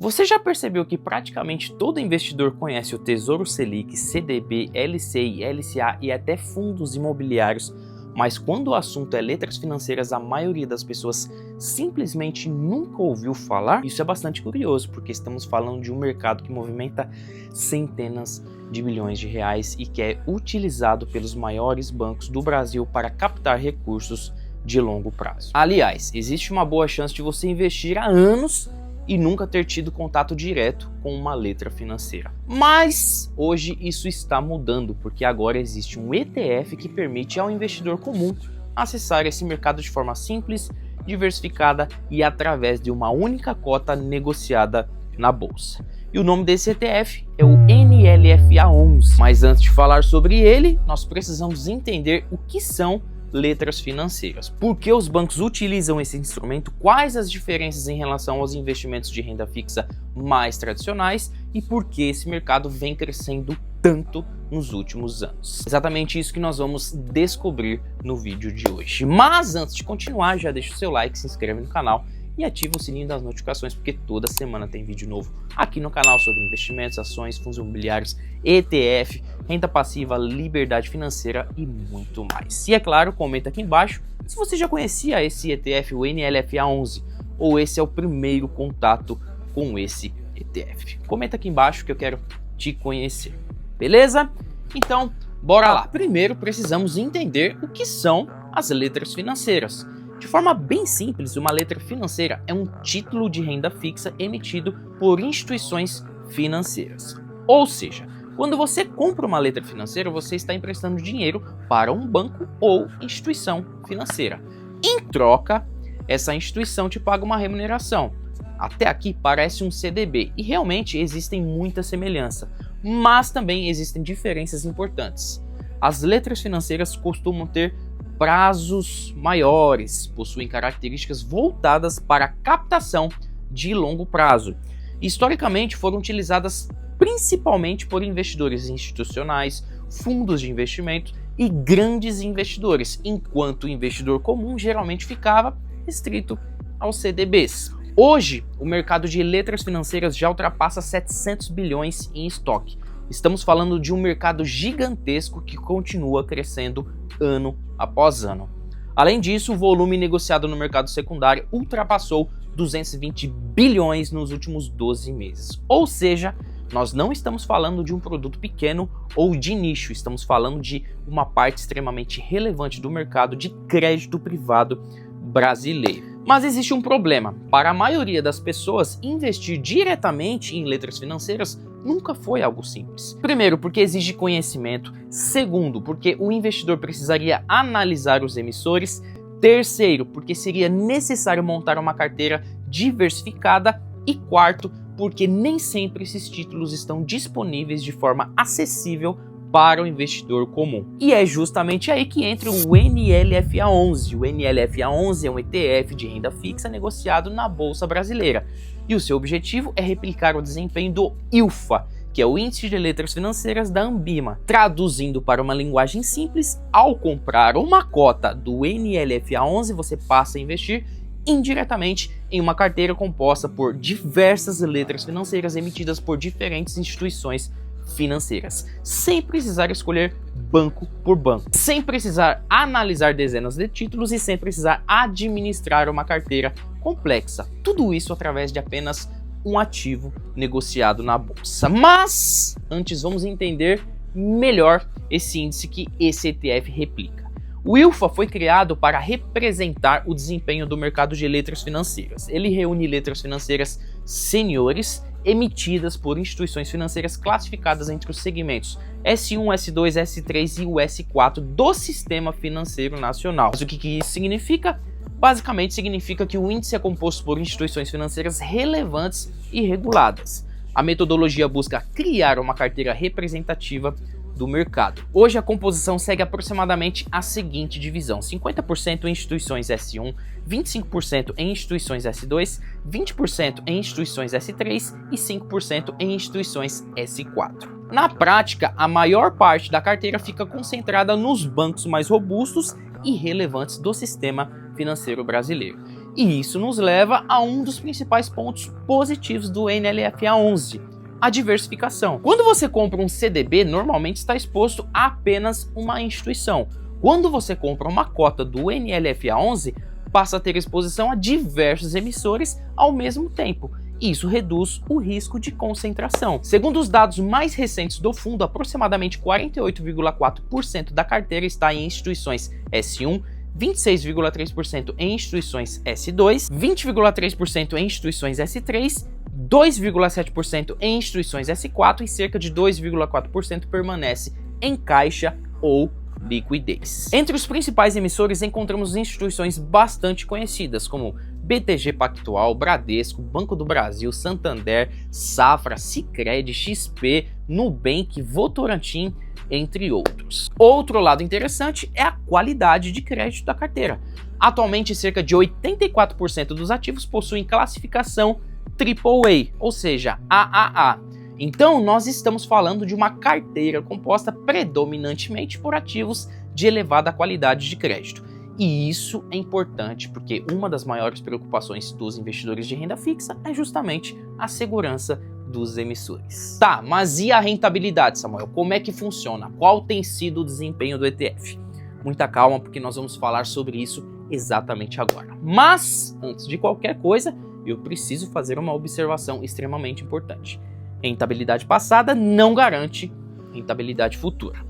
Você já percebeu que praticamente todo investidor conhece o Tesouro Selic, CDB, LCI, LCA e até fundos imobiliários, mas quando o assunto é letras financeiras, a maioria das pessoas simplesmente nunca ouviu falar? Isso é bastante curioso, porque estamos falando de um mercado que movimenta centenas de bilhões de reais e que é utilizado pelos maiores bancos do Brasil para captar recursos de longo prazo. Aliás, existe uma boa chance de você investir há anos e nunca ter tido contato direto com uma letra financeira. Mas hoje isso está mudando, porque agora existe um ETF que permite ao investidor comum acessar esse mercado de forma simples, diversificada e através de uma única cota negociada na bolsa. E o nome desse ETF é o NLFA11. Mas antes de falar sobre ele, nós precisamos entender o que são letras financeiras. Por que os bancos utilizam esse instrumento? Quais as diferenças em relação aos investimentos de renda fixa mais tradicionais? E por que esse mercado vem crescendo tanto nos últimos anos? Exatamente isso que nós vamos descobrir no vídeo de hoje. Mas antes de continuar, já deixa o seu like, se inscreve no canal e ativa o sininho das notificações, porque toda semana tem vídeo novo aqui no canal sobre investimentos, ações, fundos imobiliários, ETF, renda passiva, liberdade financeira e muito mais. E é claro, comenta aqui embaixo se você já conhecia esse ETF, o NLFA11, ou esse é o primeiro contato com esse ETF. Comenta aqui embaixo que eu quero te conhecer, beleza? Então, bora lá. Primeiro precisamos entender o que são as letras financeiras. De forma bem simples, uma letra financeira é um título de renda fixa emitido por instituições financeiras. Ou seja, quando você compra uma letra financeira, você está emprestando dinheiro para um banco ou instituição financeira. Em troca, essa instituição te paga uma remuneração. Até aqui parece um CDB e realmente existem muitas semelhanças, mas também existem diferenças importantes. As letras financeiras costumam ter prazos maiores, possuem características voltadas para a captação de longo prazo. Historicamente foram utilizadas principalmente por investidores institucionais, fundos de investimento e grandes investidores, enquanto o investidor comum geralmente ficava restrito aos CDBs. Hoje, o mercado de letras financeiras já ultrapassa 700 bilhões em estoque. Estamos falando de um mercado gigantesco que continua crescendo ano após ano. Além disso, o volume negociado no mercado secundário ultrapassou 220 bilhões nos últimos 12 meses. Ou seja, nós não estamos falando de um produto pequeno ou de nicho, estamos falando de uma parte extremamente relevante do mercado de crédito privado brasileiro. Mas existe um problema. Para a maioria das pessoas, investir diretamente em letras financeiras nunca foi algo simples. Primeiro, porque exige conhecimento. Segundo, porque o investidor precisaria analisar os emissores. Terceiro, porque seria necessário montar uma carteira diversificada. E quarto, porque nem sempre esses títulos estão disponíveis de forma acessível para o investidor comum. E é justamente aí que entra o NLFA11. O NLFA11 é um ETF de renda fixa negociado na Bolsa Brasileira. E o seu objetivo é replicar o desempenho do ILFA, que é o Índice de Letras Financeiras da Anbima. Traduzindo para uma linguagem simples, ao comprar uma cota do NLFA11, você passa a investir indiretamente em uma carteira composta por diversas letras financeiras emitidas por diferentes instituições financeiras, sem precisar escolher banco por banco, sem precisar analisar dezenas de títulos e sem precisar administrar uma carteira complexa. Tudo isso através de apenas um ativo negociado na bolsa. Mas antes vamos entender melhor esse índice que esse ETF replica. O ILFA foi criado para representar o desempenho do mercado de letras financeiras. Ele reúne letras financeiras seniores emitidas por instituições financeiras classificadas entre os segmentos S1, S2, S3 e o S4 do Sistema Financeiro Nacional. Mas o que isso significa? Basicamente significa que o índice é composto por instituições financeiras relevantes e reguladas. A metodologia busca criar uma carteira representativa do mercado. Hoje a composição segue aproximadamente a seguinte divisão: 50% em instituições S1, 25% em instituições S2, 20% em instituições S3 e 5% em instituições S4. Na prática, a maior parte da carteira fica concentrada nos bancos mais robustos e relevantes do sistema financeiro brasileiro. E isso nos leva a um dos principais pontos positivos do NLFA11, a diversificação. Quando você compra um CDB, normalmente está exposto a apenas uma instituição. Quando você compra uma cota do NLFA11, passa a ter exposição a diversos emissores ao mesmo tempo. Isso reduz o risco de concentração. Segundo os dados mais recentes do fundo, aproximadamente 48,4% da carteira está em instituições S1, 26,3% em instituições S2, 20,3% em instituições S3, 2,7% em instituições S4 e cerca de 2,4% permanece em caixa ou liquidez. Entre os principais emissores encontramos instituições bastante conhecidas como BTG Pactual, Bradesco, Banco do Brasil, Santander, Safra, Sicredi, XP, Nubank, Votorantim, entre outros. Outro lado interessante é a qualidade de crédito da carteira. Atualmente, cerca de 84% dos ativos possuem classificação AAA, ou seja, AAA. Então, nós estamos falando de uma carteira composta predominantemente por ativos de elevada qualidade de crédito. E isso é importante porque uma das maiores preocupações dos investidores de renda fixa é justamente a segurança dos emissores. Tá, mas e a rentabilidade, Samuel? Como é que funciona? Qual tem sido o desempenho do ETF? Muita calma, porque nós vamos falar sobre isso exatamente agora. Mas, antes de qualquer coisa, eu preciso fazer uma observação extremamente importante. Rentabilidade passada não garante rentabilidade futura.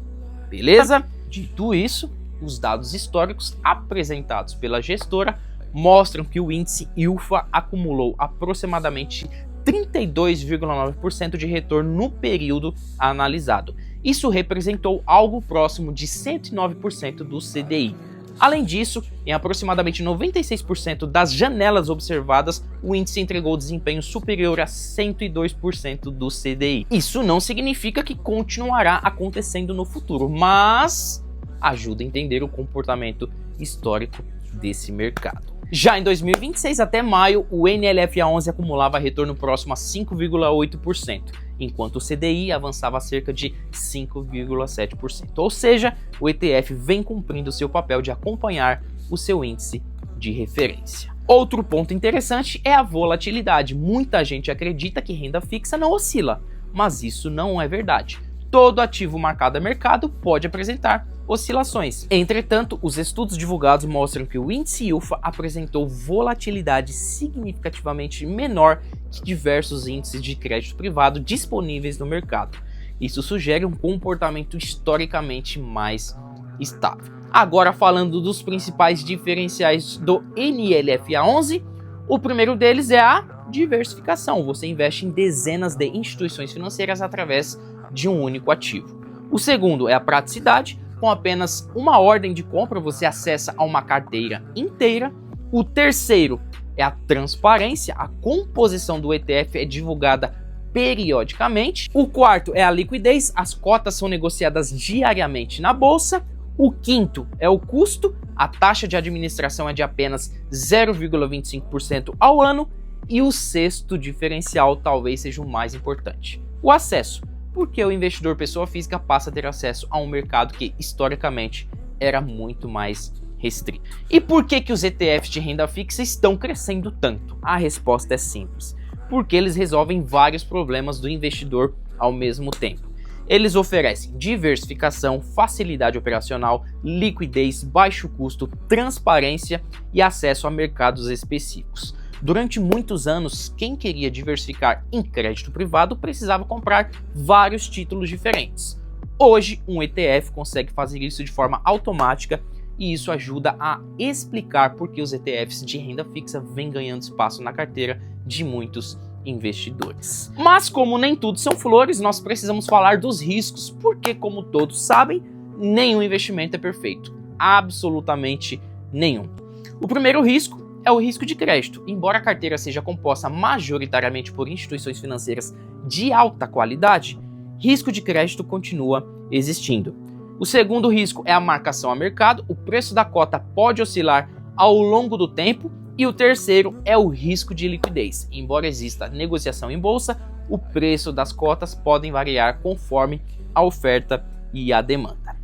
Beleza? Dito isso, os dados históricos apresentados pela gestora mostram que o índice ILFA acumulou aproximadamente 32,9% de retorno no período analisado. Isso representou algo próximo de 109% do CDI. Além disso, em aproximadamente 96% das janelas observadas, o índice entregou desempenho superior a 102% do CDI. Isso não significa que continuará acontecendo no futuro, mas ajuda a entender o comportamento histórico desse mercado. Já em 2026 até maio, o NLFA11 acumulava retorno próximo a 5,8%, enquanto o CDI avançava a cerca de 5,7%. Ou seja, o ETF vem cumprindo seu papel de acompanhar o seu índice de referência. Outro ponto interessante é a volatilidade. Muita gente acredita que renda fixa não oscila, mas isso não é verdade. Todo ativo marcado a mercado pode apresentar oscilações. Entretanto, os estudos divulgados mostram que o índice ILFA apresentou volatilidade significativamente menor que diversos índices de crédito privado disponíveis no mercado. Isso sugere um comportamento historicamente mais estável. Agora, falando dos principais diferenciais do NLFA11, o primeiro deles é a diversificação. Você investe em dezenas de instituições financeiras através de um único ativo. O segundo é a praticidade. Com apenas uma ordem de compra, você acessa a uma carteira inteira. O terceiro é a transparência. A composição do ETF é divulgada periodicamente. O quarto é a liquidez. As cotas são negociadas diariamente na bolsa. O quinto é o custo. A taxa de administração é de apenas 0,25% ao ano. E o sexto diferencial talvez seja o mais importante: o acesso. Porque o investidor pessoa física passa a ter acesso a um mercado que, historicamente, era muito mais restrito. E por que os ETFs de renda fixa estão crescendo tanto? A resposta é simples: porque eles resolvem vários problemas do investidor ao mesmo tempo. Eles oferecem diversificação, facilidade operacional, liquidez, baixo custo, transparência e acesso a mercados específicos. Durante muitos anos, quem queria diversificar em crédito privado precisava comprar vários títulos diferentes. Hoje, um ETF consegue fazer isso de forma automática e isso ajuda a explicar por que os ETFs de renda fixa vêm ganhando espaço na carteira de muitos investidores. Mas como nem tudo são flores, nós precisamos falar dos riscos, porque como todos sabem, nenhum investimento é perfeito. Absolutamente nenhum. O primeiro risco é o risco de crédito. Embora a carteira seja composta majoritariamente por instituições financeiras de alta qualidade, risco de crédito continua existindo. O segundo risco é a marcação a mercado. O preço da cota pode oscilar ao longo do tempo. E o terceiro é o risco de liquidez. Embora exista negociação em bolsa, o preço das cotas podem variar conforme a oferta e a demanda.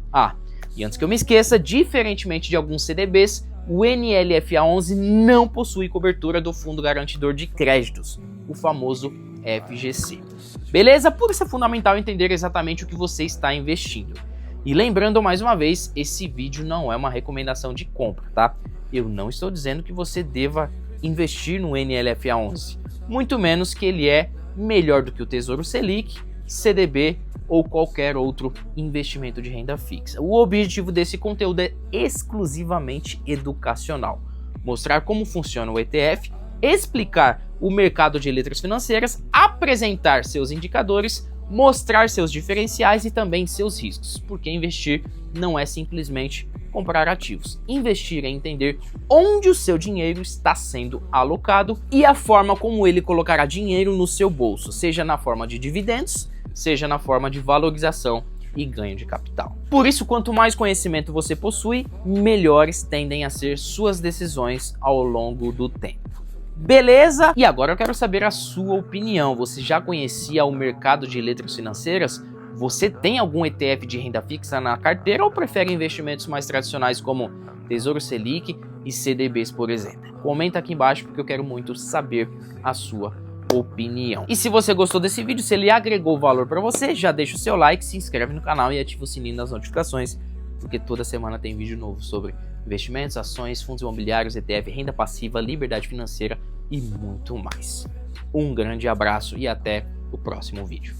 E antes que eu me esqueça, diferentemente de alguns CDBs, o NLFA11 não possui cobertura do Fundo Garantidor de Créditos, o famoso FGC. Beleza? Por isso é fundamental entender exatamente o que você está investindo. E lembrando mais uma vez, esse vídeo não é uma recomendação de compra, tá? Eu não estou dizendo que você deva investir no NLFA11, muito menos que ele é melhor do que o Tesouro Selic, CDB ou qualquer outro investimento de renda fixa. O objetivo desse conteúdo é exclusivamente educacional. Mostrar como funciona o ETF, explicar o mercado de letras financeiras, apresentar seus indicadores, mostrar seus diferenciais e também seus riscos, porque investir não é simplesmente comprar ativos. Investir é entender onde o seu dinheiro está sendo alocado e a forma como ele colocará dinheiro no seu bolso, seja na forma de dividendos, seja na forma de valorização e ganho de capital. Por isso, quanto mais conhecimento você possui, melhores tendem a ser suas decisões ao longo do tempo. Beleza? E agora eu quero saber a sua opinião. Você já conhecia o mercado de letras financeiras? Você tem algum ETF de renda fixa na carteira ou prefere investimentos mais tradicionais como Tesouro Selic e CDBs, por exemplo? Comenta aqui embaixo porque eu quero muito saber a sua opinião. E se você gostou desse vídeo, se ele agregou valor para você, já deixa o seu like, se inscreve no canal e ativa o sininho das notificações, porque toda semana tem vídeo novo sobre investimentos, ações, fundos imobiliários, ETF, renda passiva, liberdade financeira e muito mais. Um grande abraço e até o próximo vídeo.